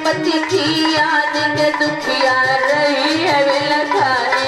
पति की याद के दुखिया रही है विलखाई।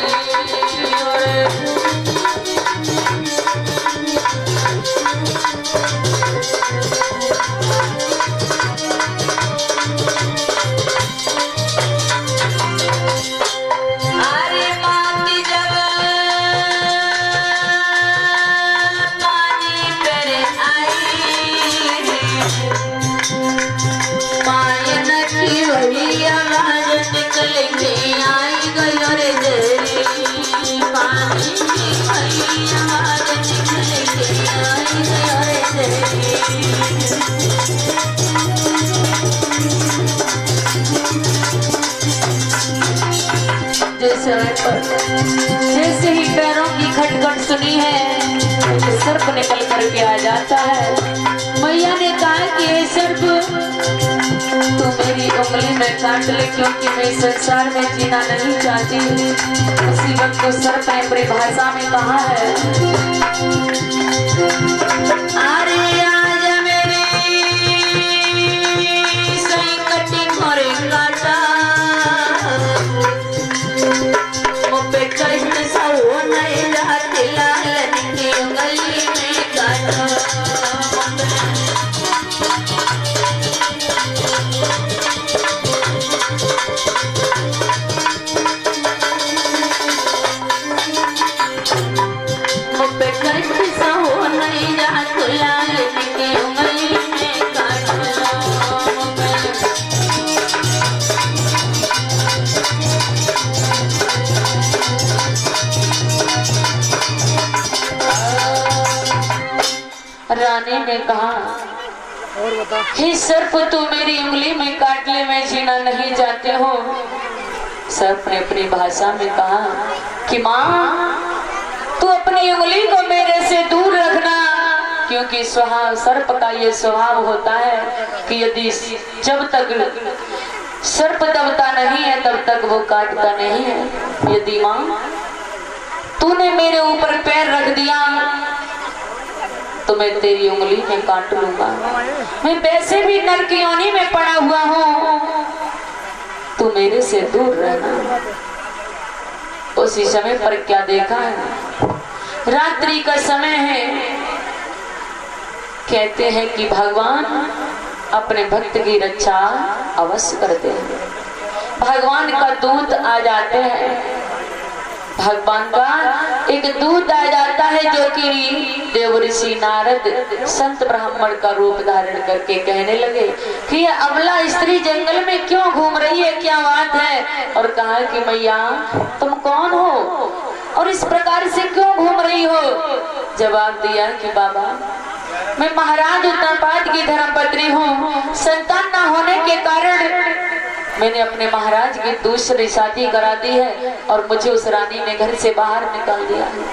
जैसे ही पैरों की खटखट सुनी है सर्प निकल कर के आ जाता है। मैया ने कहा कि ये सर्प तू मेरी उंगली में काट ले क्योंकि मैं संसार में जीना नहीं चाहती। उसी वक्त तो सर्प ने अपनी भाषा में कहा है, अरे आजा मेरी सही कटी मोरे काटा रानी ने कहा, हे सर्प तू मेरी उंगली में काट ले, मैं जीना नहीं चाहते हो। सर्प ने अपनी भाषा में कहा कि माँ तू अपनी उंगली को मेरे से दूर रखना, क्योंकि स्वभाव सर्प का ये स्वभाव होता है कि यदि जब तक सर्प दबता नहीं है तब तक वो काटता नहीं है। यदि माँ तूने मेरे ऊपर पैर रख दिया तो मैं तेरी उंगली में काट लूंगा। मैं वैसे भी नर की योनि में पड़ा हुआ हूँ, तू मेरे से दूर रहना। उसी समय पर क्या देखा है, रात्रि का समय है। कहते हैं कि भगवान अपने भक्त की रक्षा अवश्य करते हैं। भगवान का दूत आ जाते हैं, भगवान का एक दूत आ जाता है जो कि देव ऋषि नारद संत ब्राह्मण का रूप धारण करके कहने लगे कि ये अबला स्त्री जंगल में क्यों घूम रही है, क्या बात है। और कहा कि मैया तुम कौन हो और इस प्रकार से क्यों घूम रही हो। जवाब दिया कि बाबा मैं महाराज उत्तानपाद की धर्मपत्नी हूँ। संतान न होने के कारण मैंने अपने महाराज की दूसरी शादी करा दी है और मुझे उस रानी ने घर से बाहर निकाल दिया है।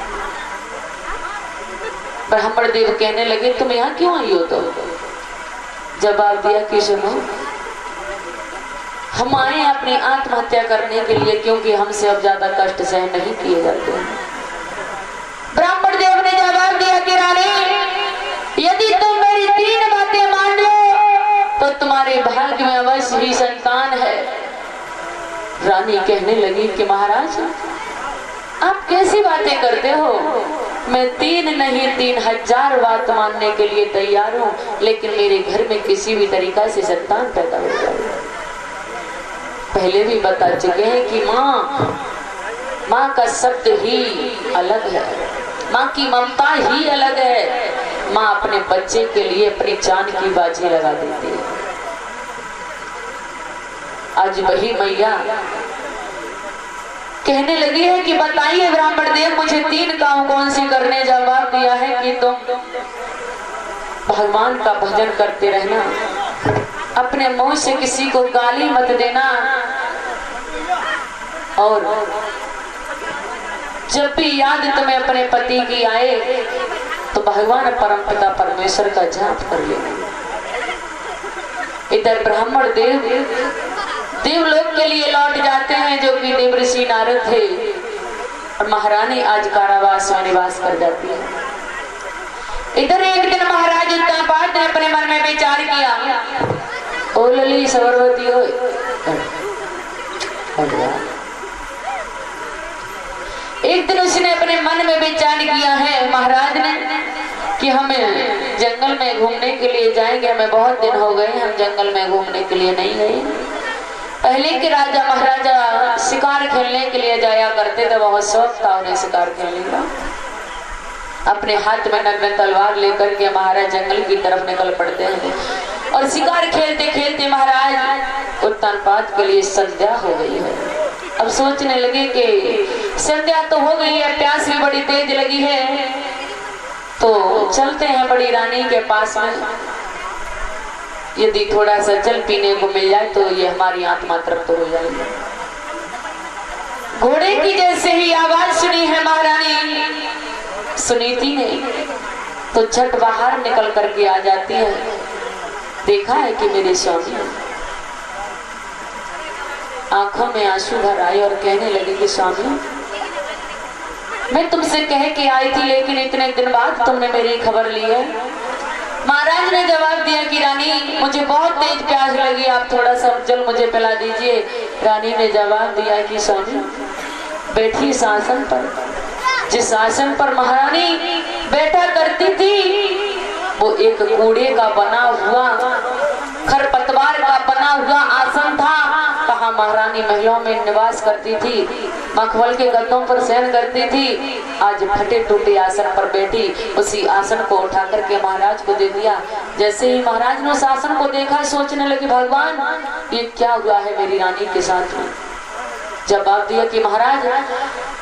ब्राह्मण देव कहने लगे तुम यहाँ क्यों आई हो। तो जवाब दिया कि सुनो, हम आए अपनी आत्महत्या करने के लिए, क्योंकि हमसे अब ज्यादा कष्ट सहन नहीं किए जाते हैं। ब्राह्मण देव ने जवाब दिया कि रानी यदि तुम मेरी 3 बातें मान लो तो तुम्हारे भाग्य में अवश्य ही संतान है। रानी कहने लगी कि महाराज आप कैसी बातें करते हो, मैं 3 नहीं 3000 बात मानने के लिए तैयार हूँ, लेकिन मेरे घर में किसी भी तरीका से संतान पैदा हो जाए। पहले भी बता चुके हैं कि माँ का शब्द ही अलग है, माँ की ममता ही अलग है। माँ अपने बच्चे के लिए अपनी जान की बाजी लगा देती है। आज वही मैया कहने लगी है कि बताइए ब्राह्मण देव मुझे 3 काम कौन से करने। जवाब दिया है कि तुम भगवान का भजन करते रहना, अपने मुंह से किसी को गाली मत देना, और जब भी याद तुम्हें अपने पति की आए तो भगवान परमपिता परमेश्वर का जाप कर लेना। इधर ब्राह्मण देवलोक के लिए लौट जाते हैं, जो कि देव ऋषि नारद थे, और महारानी आज कारावास में निवास कर जाती है। इधर एक दिन महाराज उत्तानपाद ने अपने मन में विचार किया, ओ लली सरस्वती हो, एक दिन उसने अपने मन में विचार किया है महाराज ने कि हमें जंगल में घूमने के लिए जाएंगे। हमें बहुत दिन हो गए हम जंगल में घूमने के लिए नहीं गए। पहले के राजा महाराजा शिकार खेलने के लिए जाया करते थे, बहुत शौक था उन्हें शिकार खेलने का। अपने हाथ में नग्न तलवार लेकर के महाराज जंगल की तरफ निकल पड़ते हैं और शिकार खेलते खेलते महाराज उत्तानपाद के लिए संध्या हो गई है। अब सोचने लगे कि संध्या तो हो गई है, प्यास भी बड़ी तेज लगी है, तो चलते हैं बड़ी रानी के पास में, यदि थोड़ा सा जल पीने को मिल जाए तो ये हमारी आत्मा तृप्त हो जाएगी। घोड़े की जैसे ही आवाज सुनी है महारानी सुनीति ने, तो झट बाहर निकल करके आ जाती है। देखा है कि मेरे स्वामी, आंखों में आंसू भर आए और कहने लगी कि स्वामी मैं तुमसे कह के आई थी, लेकिन इतने दिन बाद तुमने मेरी खबर ली है। महाराज ने जवाब दिया कि रानी मुझे बहुत तेज प्यास लगी, आप थोड़ा सा जल मुझे पिला दीजिए। रानी ने जवाब दिया कि स्वामी बैठी इस आसन पर, जिस आसन पर महारानी बैठा करती थी वो एक कूड़े का बना हुआ, खरपतवार का बना हुआ आसन था। कहाँ महारानी महलों में निवास करती थी, मखमल के गद्दों पर शयन करती थी, आज फटे टूटे आसन पर बैठी। उसी आसन को उठा करके महाराज को दे दिया। जैसे ही महाराज ने उस आसन को देखा सोचने लगे भगवान ये क्या हुआ है मेरी रानी के साथ में। जवाब दिया कि महाराज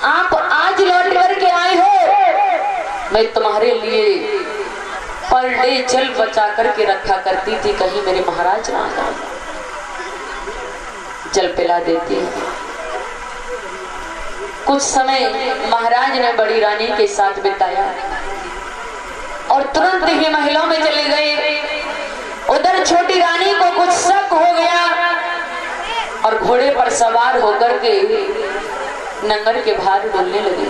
आप आज लौट करके आए हो, मैं तुम्हारे लिए पर डे जल बचा करके रखा करती थी, कहीं मेरे महाराज ना आ जाए। जल पिला देती है। कुछ समय महाराज ने बड़ी रानी के साथ बिताया और तुरंत ही महलों में चले गए। उधर छोटी रानी को कुछ शक हो गया और घोड़े पर सवार होकर के नंगर के बाहर डोलने लगी।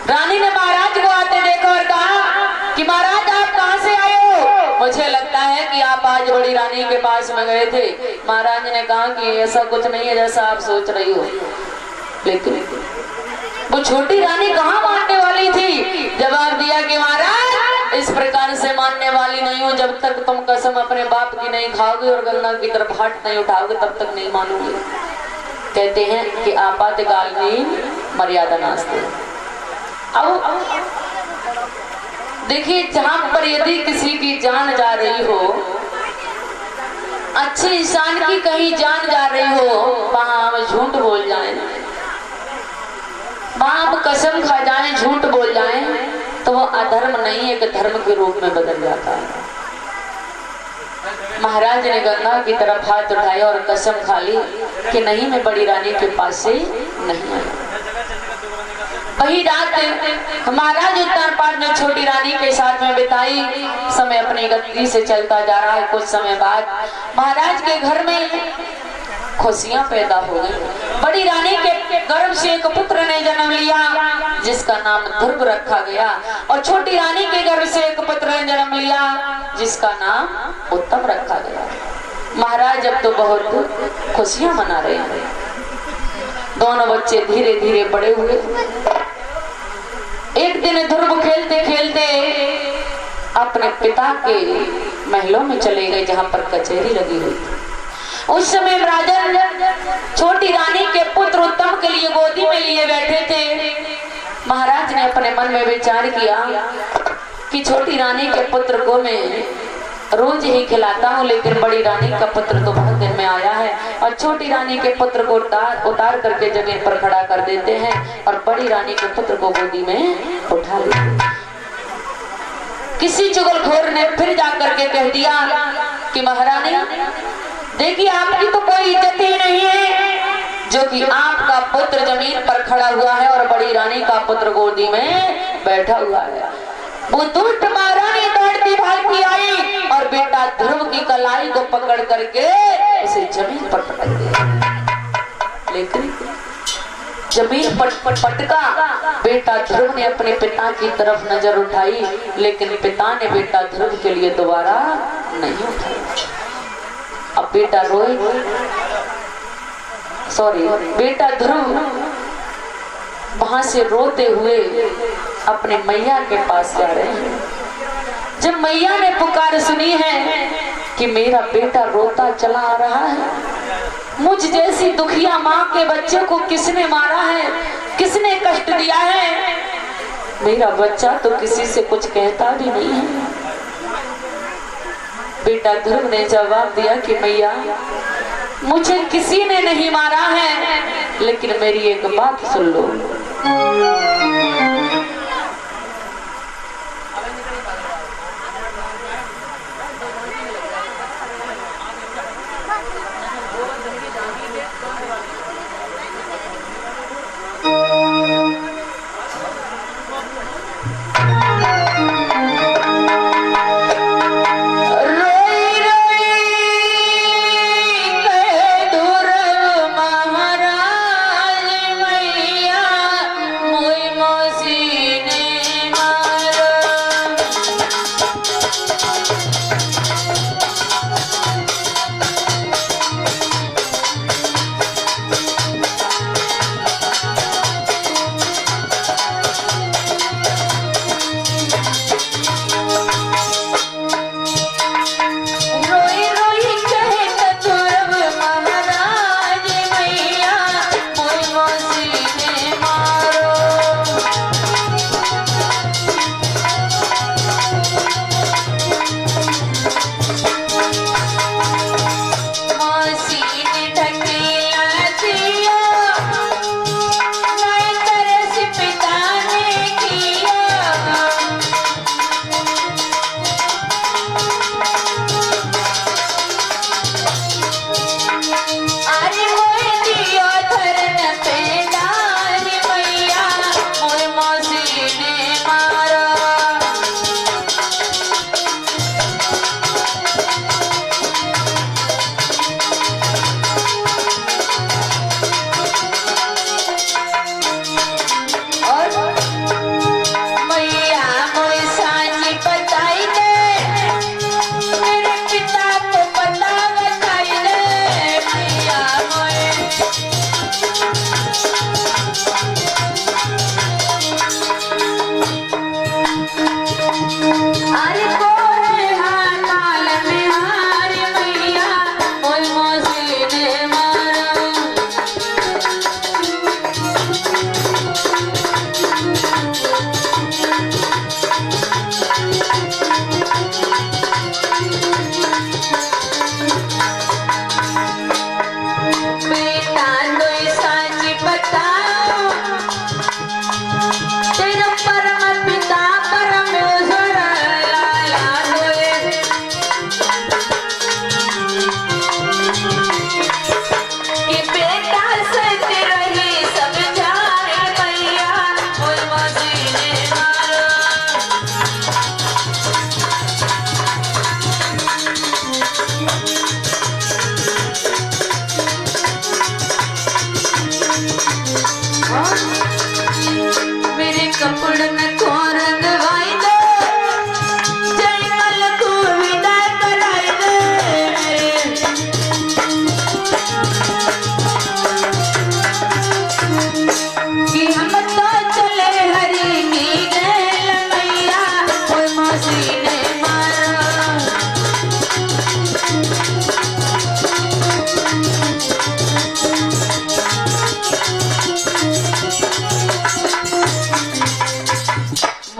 रानी ने महाराज को आते देखा और कहा कि महाराज आप कहां से आए हो? मुझे लगता है कि आप आज बड़ी रानी के पास में गए थे। महाराज ने कहा कि ऐसा कुछ नहीं है जैसा आप सोच रही हो। लेकिन वो छोटी रानी कहाँ मानने वाली थी? जवाब दिया कि महाराज इस प्रकार से मानने वाली नहीं हो, जब तक तुम कसम अपने बाप की नहीं खाओगे और गंगा की तरफ हाथ नहीं उठाओगे तब तक नहीं मानोगे। कहते हैं कि आपातकाल में मर्यादा नास्ते। अब देखिए जहां पर यदि किसी की जान जा रही हो, अच्छे इंसान की कहीं जान जा रही हो, वहां हम झूठ बोल जाएं, वहां हम कसम खा जाएं, झूठ बोल जाएं, तो वो अधर्म नहीं एक धर्म के रूप में बदल जाता है। महाराज ने गंगा की तरफ हाथ उठाया और कसम खा ली कि नहीं मैं बड़ी रानी के पास से नहीं आया। वही रात महाराज उत्तानपाद ने छोटी रानी के साथ में बिताई। समय अपनी गति से चलता जा रहा है। कुछ समय बाद महाराज के घर में खुशियां पैदा हो गई। बड़ी रानी के गर्भ से एक पुत्र ने जन्म लिया जिसका नाम ध्रुव रखा गया, और छोटी रानी के गर्भ से एक पुत्र ने जन्म लिया जिसका नाम उत्तम रखा गया। महाराज अब तो बहुत खुशियां मना रहे हैं। दोनों बच्चे धीरे धीरे बड़े हुए। एक दिन ध्रुव खेलते खेलते अपने पिता के महलों में चले गए जहां पर कचहरी लगी हुई थी। उस समय राजन छोटी रानी के पुत्र उत्तम के लिए गोदी में लिए बैठे थे। महाराज ने अपने मन में विचार किया कि छोटी रानी के पुत्र को मैं रोज ही खिलाता हूँ, लेकिन बड़ी रानी का पुत्र तो बहुत दिन में आया है, और छोटी रानी के पुत्र को उतार करके जमीन पर खड़ा कर देते हैं और बड़ी रानी के पुत्र को गोदी में उठा लेते हैं। किसी चुगलखोर ने फिर जाकर के कह दिया कि महारानी देखिए आपकी तो कोई इज्जत ही नहीं है, जो कि आपका पुत्र जमीन पर खड़ा हुआ है और बड़ी रानी का पुत्र गोदी में बैठा हुआ है। वो दुष्ट महारानी दौड़ती भागती आई और बेटा ध्रुव की कलाई को पकड़ करके उसे जमीन पर पटक दिया। लेकिन जमीन पर पटका, बेटा ध्रुव ने अपने पिता की तरफ नजर उठाई, लेकिन पिता ने बेटा ध्रुव के लिए दोबारा नहीं उठाई। अब बेटा रोए, सॉरी बेटा ध्रुव वहां से रोते हुए अपने मैया के पास जा रहे हैं। जब मैया ने पुकार सुनी है कि मेरा बेटा रोता चला आ रहा है, मुझ जैसी दुखिया माँ के बच्चे को किसने मारा है, किसने कष्ट दिया है, मेरा बच्चा तो किसी से कुछ कहता भी नहीं है। बेटा ध्रुव ने जवाब दिया कि मैया मुझे किसी ने नहीं मारा है, लेकिन मेरी एक बात सुन लो।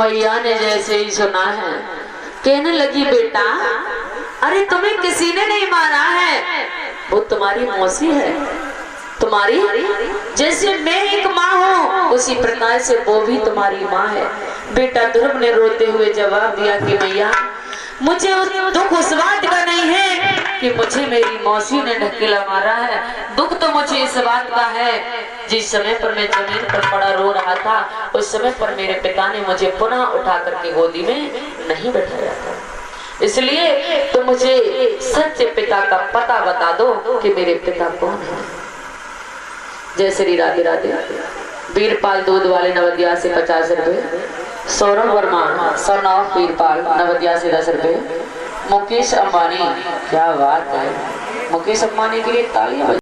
मैया ने जैसे ही सुना है कहने लगी, बेटा अरे तुम्हें किसी ने नहीं मारा है, वो तुम्हारी मौसी है। तुम्हारी जैसे मैं एक माँ हूँ उसी प्रकार से वो भी तुम्हारी माँ है। बेटा ध्रुव ने रोते हुए जवाब दिया कि मैया मुझे दुख उस बात का नहीं है कि मुझे मेरी मौसी ने ढकेला मारा है, दुख तो मुझे इस बात का है जिस समय पर मैं जमीन पर पड़ा रो रहा था उस समय पर मेरे पिता ने मुझे पुनः उठा करके गोदी में नहीं बैठाया था। इसलिए तो मुझे सच्चे पिता का पता बता दो कि मेरे पिता कौन है। जय श्री राधे राधे। वीरपाल दूध वाले नवदिया से 50 रुपए, सौरभ वर्मा सन ऑफ वीरपाल नवदिया से 10 रुपए, मुकेश अंबानी, क्या बात है, मुकेश अंबानी के लिए तालियां।